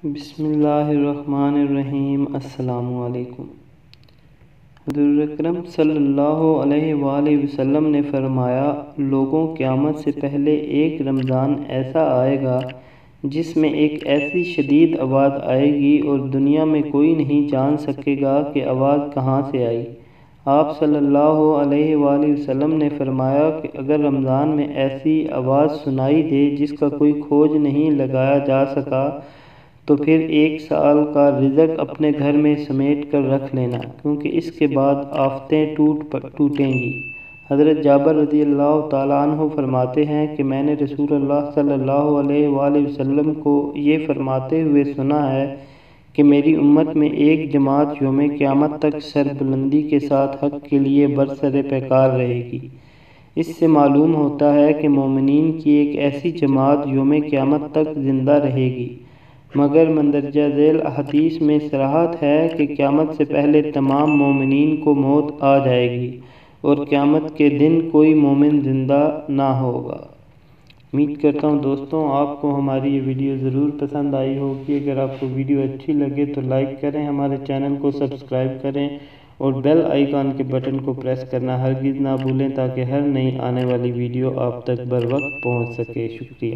بسم اللہ الرحمن الرحیم۔ السلام علیکم۔ حضور اکرم صلی اللہ علیہ وآلہ وسلم نے فرمایا، لوگوں قیامت سے پہلے ایک رمضان ایسا آئے گا جس میں ایک ایسی شدید آواز آئے گی اور دنیا میں کوئی نہیں جان سکے گا کہ آواز کہاں سے آئی۔ آپ صلی اللہ علیہ وآلہ وسلم نے فرمایا کہ اگر رمضان میں ایسی آواز سنائی دے جس کا کوئی کھوج نہیں لگایا جا سکا تو پھر 1 سال کا رزق اپنے گھر میں سمیٹ کر رکھ لینا، کیونکہ اس کے بعد آفتیں ٹوٹیں گی۔ حضرت جابر رضی اللہ تعالیٰ عنہ فرماتے ہیں کہ میں نے رسول اللہ صلی اللہ علیہ وآلہ وسلم کو یہ فرماتے ہوئے سنا ہے کہ میری امت میں ایک جماعت یوم قیامت تک سربلندی کے ساتھ حق کے لیے برسر پیکار رہے گی۔ اس سے معلوم ہوتا ہے کہ مومنین کی ایک ایسی جماعت یوم قیامت تک زندہ رہے گی، مگر مندرجہ ذیل احادیث میں صراحت ہے کہ قیامت سے پہلے تمام مومنین کو موت آ جائے گی اور قیامت کے دن کوئی مومن زندہ نہ ہوگا۔ امید کرتا ہوں دوستوں آپ کو ہماری یہ ویڈیو ضرور پسند آئی ہوگی۔ اگر آپ کو ویڈیو اچھی لگے تو لائک کریں، ہمارے چینل کو سبسکرائب کریں اور بیل آئیکن کے بٹن کو پریس کرنا ہرگز نہ بھولیں تاکہ ہر نئی آنے والی ویڈیو آپ تک بر وقت پہنچ سکے۔ شکریہ۔